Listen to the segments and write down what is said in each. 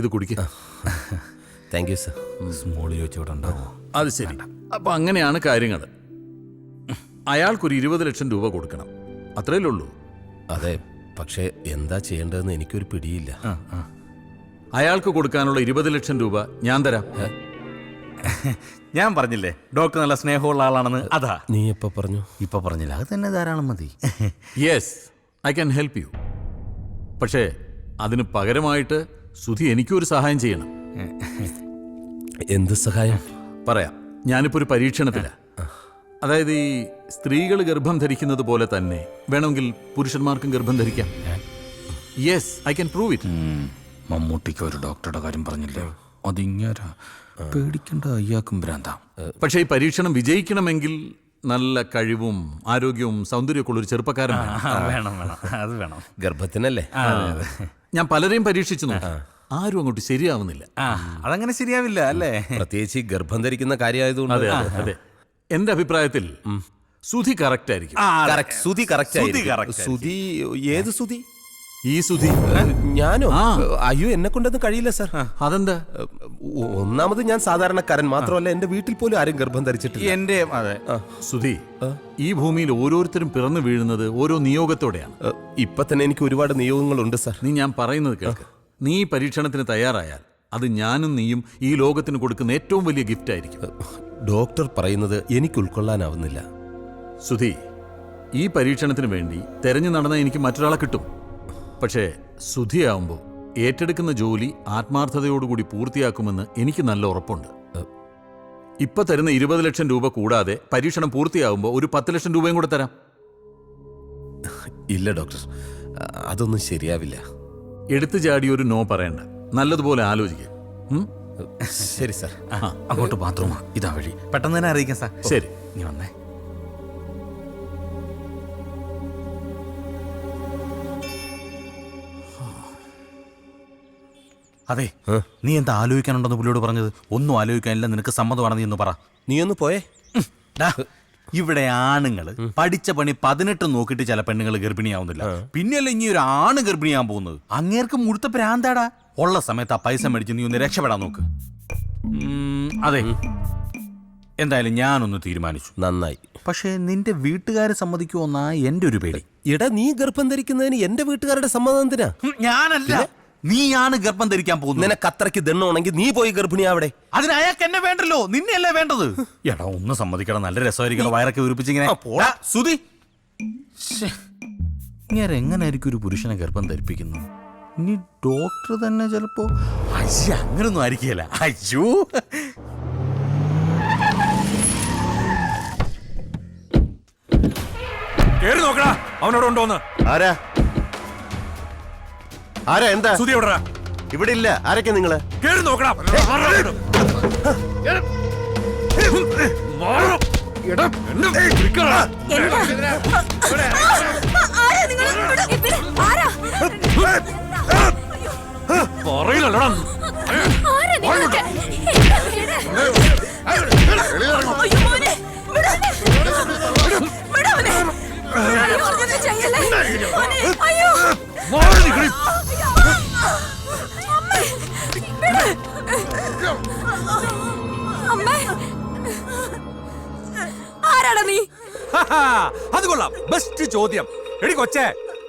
ഇത് കുടിക്ക. Thank you sir. സ്മോളിൽ വെച്ചോടെ ഉണ്ടാവോ? അത് ശരി. അപ്പൊ അങ്ങനെയാണ് കാര്യങ്ങൾ. അയാൾക്കൊരു 20 ലക്ഷം രൂപ കൊടുക്കണം, അത്രയല്ലേ ഉള്ളൂ? അതെ, പക്ഷേ എന്താ ചെയ്യേണ്ടതെന്ന് എനിക്കൊരു പിടിയില്ല. അയാൾക്ക് കൊടുക്കാനുള്ള 20 ലക്ഷം രൂപ ഞാൻ തരാം. ഞാൻ പറഞ്ഞില്ലേ ഡോക്ടർ നല്ല സ്നേഹമുള്ള ആളാണെന്ന്. അതാ നീ എപ്പോ പറഞ്ഞു? ഇപ്പൊ പറഞ്ഞില്ല, അത് തന്നെ ധാരാളം മതി. Yes, I can help you. പക്ഷേ അതിന് പകരമായിട്ട് സുധി എനിക്കൊരു സഹായം ചെയ്യണം. എന്ത് സഹായം? പറയാം. ഞാനിപ്പോ ഒരു പരീക്ഷണത്തില. അതായത് ഈ സ്ത്രീകൾ ഗർഭം ധരിക്കുന്നത് പോലെ തന്നെ വേണമെങ്കിൽ പുരുഷന്മാർക്കും ഗർഭം ധരിക്കാം. Yes, I can prove it. മമ്മൂട്ടിക്ക് ഒരു ഡോക്ടറുടെ കാര്യം പറഞ്ഞില്ലേ, അതിങ്ങാരാ പേടിക്കേണ്ട, അയ്യാക്കും ഭ്രാന്താം. പക്ഷേ ഈ പരീക്ഷണം വിജയിക്കണമെങ്കിൽ നല്ല കഴിവും ആരോഗ്യവും സൗന്ദര്യമൊക്കെ ഉള്ളൊരു ചെറുപ്പക്കാരൻ വേണം. അത് വേണം. ഗർഭത്തിനല്ലേ? ഞാൻ പലരെയും പരീക്ഷിച്ചു നോക്കി, ആരും അങ്ങോട്ട് ശരിയാവുന്നില്ല. അതങ്ങനെ ശരിയാവില്ല അല്ലേ? പ്രത്യേകിച്ച് ഈ ഗർഭം ധരിക്കുന്ന കാര്യമായതുകൊണ്ട്. അതെ, എന്റെ അഭിപ്രായത്തിൽ സുധി കറക്റ്റ് ആയിരിക്കും. സുധി കറക്റ്റ്. സുധി ഏത് സുധി? ഈ സുധി. ഞാനോ? അയ്യോ, എന്നെ കൊണ്ടൊന്നും കഴിയില്ല സർ. അതെന്താ? ഒന്നാമത് ഞാൻ സാധാരണക്കാരൻ മാത്രമല്ല, എന്റെ വീട്ടിൽ പോലും ആരും ഗർഭം ധരിച്ചിട്ടില്ല. എന്റെ സുധി, ഈ ഭൂമിയിൽ ഓരോരുത്തരും പിറന്നു വീഴുന്നത് ഓരോ നിയോഗത്തോടെയാണ്. ഇപ്പൊ തന്നെ എനിക്ക് ഒരുപാട് നിയോഗങ്ങളുണ്ട് സർ. നീ ഞാൻ പറയുന്നത് കേൾക്ക്. നീ ഈ പരീക്ഷണത്തിന് തയ്യാറായാൽ അത് ഞാനും നീയും ഈ ലോകത്തിന് കൊടുക്കുന്ന ഏറ്റവും വലിയ ഗിഫ്റ്റ് ആയിരിക്കും. ഡോക്ടർ പറയുന്നത് എനിക്ക് ഉൾക്കൊള്ളാനാവുന്നില്ല. സുധി, ഈ പരീക്ഷണത്തിന് വേണ്ടി തെരഞ്ഞു നടന്ന എനിക്ക് മറ്റൊരാളെ കിട്ടും. പക്ഷേ സുധിയാവുമ്പോൾ ഏറ്റെടുക്കുന്ന ജോലി ആത്മാർത്ഥതയോടുകൂടി പൂർത്തിയാക്കുമെന്ന് എനിക്ക് നല്ല ഉറപ്പുണ്ട്. ഇപ്പൊ തരുന്ന 20 ലക്ഷം രൂപ കൂടാതെ പരീക്ഷണം പൂർത്തിയാകുമ്പോൾ ഒരു 10 ലക്ഷം രൂപയും കൂടെ തരാം. ഇല്ല ഡോക്ടർ, അതൊന്നും ശരിയാവില്ല. എടുത്തു ചാടി ഒരു നോ പറയണ്ട, നല്ലതുപോലെ ആലോചിക്കുക. ശരി സാർ. അങ്ങോട്ട് ബാത്റൂമാ, ഇതാ വഴി. പെട്ടെന്ന് തന്നെ അറിയിക്കാം സാർ. ശരി, നീ വന്നേ. അതെ, നീ എന്താ ആലോചിക്കാനുണ്ടെന്ന് പുള്ളിയോട് പറഞ്ഞത്? ഒന്നും ആലോചിക്കാനില്ല, നിനക്ക് സമ്മതമാണ്, നീ ഒന്ന് പറ. നീ ഒന്ന് പോയേ. ഇവിടെ ആണുങ്ങള് പഠിച്ച പണി 18 നോക്കിയിട്ട് ചില പെണ്ണുങ്ങൾ ഗർഭിണിയാവുന്നില്ല. പിന്നെയല്ല ഇനി ഒരു ആണ് ഗർഭിണിയാൻ പോകുന്നത്. അങ്ങേർക്ക് മുഴുത്ത പ്രാന്താടാ. ഉള്ള സമയത്ത് ആ പൈസ മേടിച്ച് നീ ഒന്ന് രക്ഷപ്പെടാൻ നോക്ക്. അതെ, എന്തായാലും ഞാനൊന്ന് തീരുമാനിച്ചു. നന്നായി. പക്ഷേ നിന്റെ വീട്ടുകാരെ സമ്മതിക്കുമോന്നാ എന്റെ ഒരു പേടി. എടാ, നീ ഗർഭം ധരിക്കുന്നതിന് എന്റെ വീട്ടുകാരുടെ സമ്മതം എന്തിനാ? ഞാനല്ല, നീയാണ് ഗർഭം ധരിക്കാൻ പോകുന്നത്. നിനക്ക് അത്രയ്ക്ക് ദണ്ണുണ്ടെങ്കിൽ നീ പോയി ഗർഭിണിയാവിടെ. അതിന് അയാൾക്ക് എന്നെ വേണ്ടല്ലോ, നിന്നെയല്ലേ വേണ്ടത്. എടാ ഒന്ന് സമ്മതിക്കണം, നല്ല രസമായിരിക്കണം. വയറൊക്കെ ഉരുപ്പിച്ചിങ്ങനെ. സുധി, ഇങ്ങനെ എങ്ങനെയായിരിക്കും ഒരു പുരുഷനെ ഗർഭം ധരിപ്പിക്കുന്നത്? ഇനി ഡോക്ടർ തന്നെ ചിലപ്പോ. അയ്യോ, അങ്ങനൊന്നും ആയിരിക്കില്ല. അയ്യോ, കേറി നോക്കടാ, അവനോട് ഉണ്ടോന്ന്. ആരാ? എന്താ? സുധി എവിടെടാ? ഇവിടെ ഇല്ല. ആരൊക്കെ നിങ്ങള്? കേറി നോക്കടാ. പറയില്ലടാ. അത് കൊള്ളാം, ബെസ്റ്റ് ചോദ്യം. എടി കൊച്ചേ,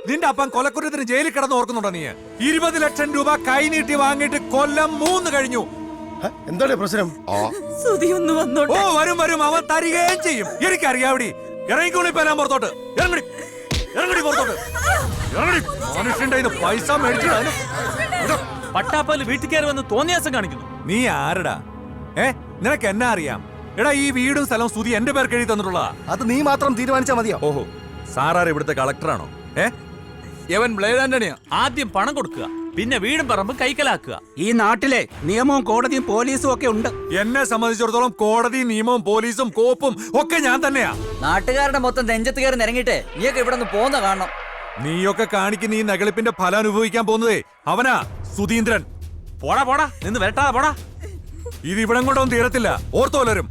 നിന്റെ അപ്പൻ കൊലക്കുറ്റത്തിന് ജയിലിൽ കിടന്ന് ഓർക്കുന്നുണ്ടോ നീ? 20 ലക്ഷം രൂപ കൈനീട്ടി വാങ്ങിയിട്ട് കൊല്ലം 3 കഴിഞ്ഞു. എന്താണ് പ്രശ്നം? ഓ, വരും, അവൻ തരികയും ചെയ്യും. എനിക്കറിയാവടി. ഇറങ്ങിക്കോളി പേരാൻ പുറത്തോട്ട്. ഇറങ്ങടി പുറത്തോട്ട്. മനുഷ്യന്റെ പൈസ മേടിച്ചു. പട്ടാപ്പല് വീട്ടിൽ കയറി വന്ന് തോന്നിയാസം കാണിക്കുന്നു. നീ ആരടാ? നിനക്ക് എന്നാ അറിയാം? എടാ, ഈ വീടും സ്ഥലവും സുധി എന്റെ പേർക്ക് എഴുതി തന്നിട്ടുള്ളതാ. അത് നീ മാത്രം തീരുമാനിച്ചാ മതിയോ? ഓഹോ, സാറാർ ഇവിടുത്തെ കളക്ടറാണോ? യവൻ ബ്ലേഡ് ആന്റണിയാ. ആദ്യം പണം കൊടുക്കുക, പിന്നെ വീടും പറമ്പും കൈക്കലാക്കുക. ഈ നാട്ടിലെ നിയമവും കോടതിയും പോലീസും ഒക്കെ ഉണ്ട്. എന്നെ സംബന്ധിച്ചിടത്തോളം കോടതി, നിയമവും പോലീസും കോപ്പും ഒക്കെ ഞാൻ തന്നെയാ. നാട്ടുകാരുടെ മൊത്തം നെഞ്ചത്ത് കയറി നിരങ്ങിട്ട് നീയൊക്കെ ഇവിടെ നിന്ന് പോന്ന കാണണം. നീയൊക്കെ കാണിക്കുന്ന ഈ നകളിപ്പിന്റെ ഫലം അനുഭവിക്കാൻ പോകുന്നതേ അവനാ, സുധീന്ദ്രൻ. പോടാ നിന്ന് വരട്ടാ, പോടാ. ഇത് ഇവിടം കൊണ്ടൊന്നും തീരത്തില്ല, ഓർത്തോലരും.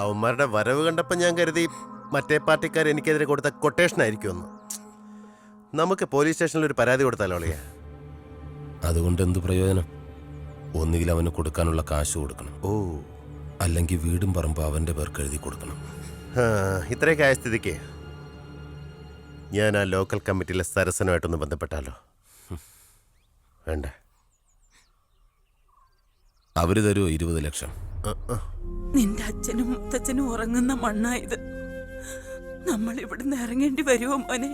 അവന്മാരുടെ വരവ് കണ്ടപ്പോൾ ഞാൻ കരുതി മറ്റേ പാർട്ടിക്കാർ എനിക്കെതിരെ കൊടുത്ത കൊട്ടേഷൻ ആയിരിക്കുമെന്ന്. നമുക്ക് പോലീസ് സ്റ്റേഷനിൽ ഒരു പരാതി കൊടുത്താലോ അളിയാ? അതുകൊണ്ട് എന്ത് പ്രയോജനം? ഒന്നുകിൽ അവന് കൊടുക്കാനുള്ള കാശ് കൊടുക്കണം, അല്ലെങ്കിൽ വീടും പറമ്പ് അവന്റെ പേർക്ക് എഴുതി കൊടുക്കണം. ഇത്രയൊക്കെ ആയ സ്ഥിതിക്ക് ഞാൻ ആ ലോക്കൽ കമ്മിറ്റിയിലെ സരസനുമായിട്ടൊന്ന് ബന്ധപ്പെട്ടാലോ? വേണ്ട, അവര് തരൂ 20 ലക്ഷം. നിന്റെ അച്ഛനും മുത്തച്ഛനും ഉറങ്ങുന്ന മണ്ണായത്. നമ്മൾ ഇവിടുന്ന് ഇറങ്ങേണ്ടി വരുമോ മോനെ?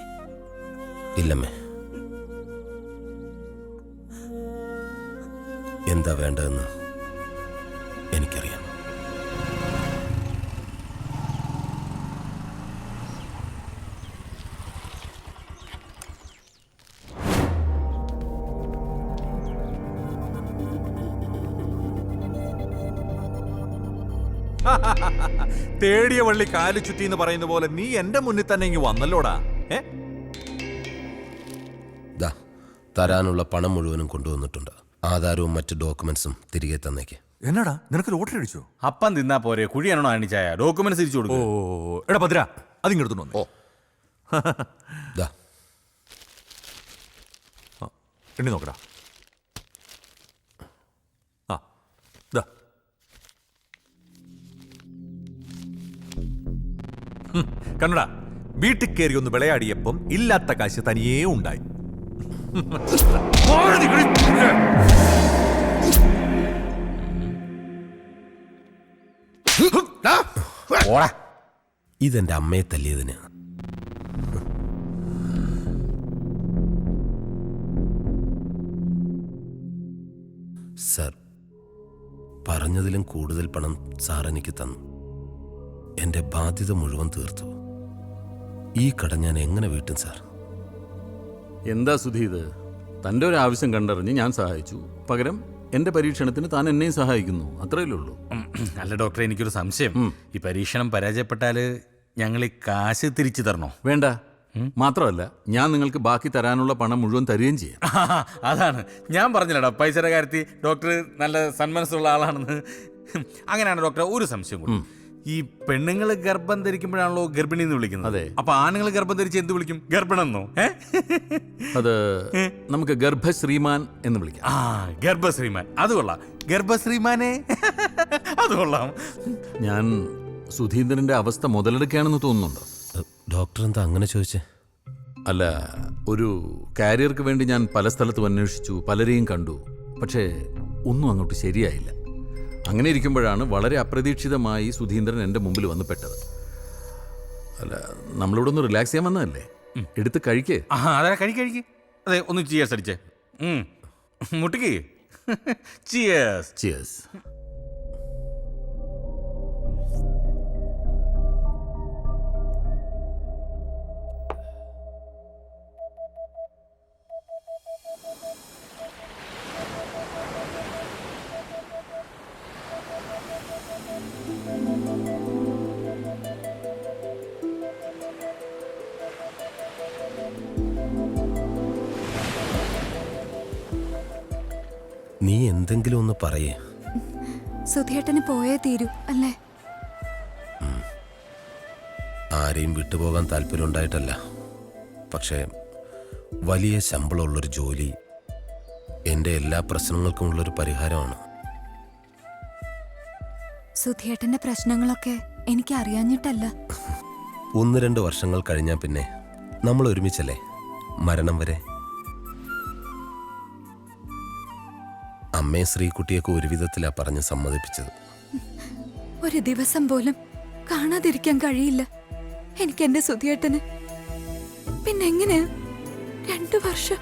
ഇല്ലമ്മേ. എന്താ വേണ്ടതെന്ന് എനിക്കറിയാം. തേടിയ വള്ളി കാലു ചുറ്റി എന്ന് പറയുന്ന പോലെ നീ എന്റെ മുന്നിൽ തന്നെ ഇങ്ങ് വന്നല്ലോടാ. ദാ, തരാനുള്ള പണം മുഴുവനും കൊണ്ടുവന്നിട്ടുണ്ട്. ആധാരവും മറ്റ് ഡോക്യുമെന്റ്സും തിരികെ തന്നേക്ക്. എന്നടാ, നിനക്ക് ലോട്ടറി അടിച്ചോ? അപ്പം തിന്നാ പോരെ, കുഴിയാണോ അണിച്ചായ? ഡോക്യുമെന്റ്സ് തിരിച്ചു ഓ കൊടുക്കും. എടാ ഭദ്ര, അതിങ്ങെടുത്തു വന്നു. ദാ, എണ്ണി നോക്കടാ. ആ ദാ. കണ്ണടാ, വീട്ടിൽ കയറി ഒന്ന് വിളയാടിയപ്പം ഇല്ലാത്ത കാശ് തനിയേ ഉണ്ടായി. ഇതെന്റെ അമ്മയെ തല്ലിയതിന്. സർ, പറഞ്ഞതിലും കൂടുതൽ പണം സാർ എനിക്ക് തന്നു. എന്റെ ബാധ്യത മുഴുവൻ തീർത്തു. ഈ കട ഞാൻ എങ്ങനെ വീട്ടും സാർ? എന്താ സുധി ഇത്? തൻ്റെ ഒരു ആവശ്യം കണ്ടറിഞ്ഞ് ഞാൻ സഹായിച്ചു. പകരം എൻ്റെ പരീക്ഷണത്തിന് താൻ എന്നെയും സഹായിക്കുന്നു. അത്രയല്ലേ ഉള്ളൂ. അല്ല ഡോക്ടറെ, എനിക്കൊരു സംശയം. ഈ പരീക്ഷണം പരാജയപ്പെട്ടാല് ഞങ്ങൾ ഈ കാശ് തിരിച്ചു തരണോ? വേണ്ട. മാത്രമല്ല, ഞാൻ നിങ്ങൾക്ക് ബാക്കി തരാനുള്ള പണം മുഴുവൻ തരികയും ചെയ്യാം. അതാണ് ഞാൻ പറഞ്ഞില്ലടാ, പൈസയുടെ കാര്യത്തിൽ ഡോക്ടർ നല്ല സന്മനസ്സുള്ള ആളാണെന്ന്. അങ്ങനെയാണ് ഡോക്ടർ. ഒരു സംശയം കൂടി. ഈ പെണ്ണുങ്ങൾ ഗർഭം ധരിക്കുമ്പോഴാണല്ലോ ഗർഭിണി എന്ന് വിളിക്കുന്നത്. അതെ. അപ്പൊ ആണുങ്ങൾ ഗർഭം ധരിച്ച് എന്ത് വിളിക്കും? ഗർഭിണെന്നോ? അത് നമുക്ക് ഗർഭശ്രീമാൻ എന്ന് വിളിക്കാം. ആ, ഗർഭശ്രീമാൻ. അത് കൊള്ളാം. ഗർഭശ്രീമാനെ അത് കൊള്ളാം. ഞാൻ സുധീന്ദ്രന്റെ അവസ്ഥ മുതലെടുക്കുകയാണെന്ന് തോന്നുന്നുണ്ടോ? ഡോക്ടർ എന്താ അങ്ങനെ ചോദിച്ചേ? അല്ല, ഒരു കാരിയർക്ക് വേണ്ടി ഞാൻ പല സ്ഥലത്തും അന്വേഷിച്ചു, പലരെയും കണ്ടു. പക്ഷേ ഒന്നും അങ്ങോട്ട് ശരിയായില്ല. അങ്ങനെ ഇരിക്കുമ്പോഴാണ് വളരെ അപ്രതീക്ഷിതമായി സുധീന്ദ്രൻ എൻ്റെ മുമ്പിൽ വന്ന് പെട്ടത്. അല്ല, നമ്മളിവിടെ ഒന്ന് റിലാക്സ് ചെയ്യാൻ വന്നതല്ലേ? എടുത്ത് കഴിക്കേ. അതെ, കഴിക്ക്. അതെ, ഒന്ന് ചിയേഴ്സ് അടിച്ചേ. മുട്ടിക്ക്. ചിയേഴ്സ്. ചിയേഴ്സ്. നീ എന്തെങ്കിലും ഒന്ന് പറയേ. സുധിയേട്ടന് പോയേ തീരൂ അല്ലേ? ആരെയും വിട്ടുപോകാൻ താല്പര്യം ഉണ്ടായിട്ടല്ല. പക്ഷേ വലിയ ശമ്പളമുള്ളൊരു ജോലി എൻ്റെ എല്ലാ പ്രശ്നങ്ങൾക്കുമുള്ളൊരു പരിഹാരമാണ്. സുധിയേട്ടന്റെ പ്രശ്നങ്ങളൊക്കെ എനിക്ക് അറിയാഞ്ഞിട്ടല്ല. 1-2 വർഷങ്ങൾ കഴിഞ്ഞാൽ പിന്നെ നമ്മൾ ഒരുമിച്ചല്ലേ, മരണം വരെ. അമ്മയെ ശ്രീകുട്ടിയൊക്കെ ഒരു വിധത്തിലാ പറഞ്ഞ് സമ്മതിപ്പിച്ചത്. ഒരു ദിവസം പോലും കാണാതിരിക്കാൻ കഴിയില്ല എനിക്ക് എന്റെ സുധിയേട്ടന്. പിന്നെ എങ്ങനെയാ 2 വർഷം?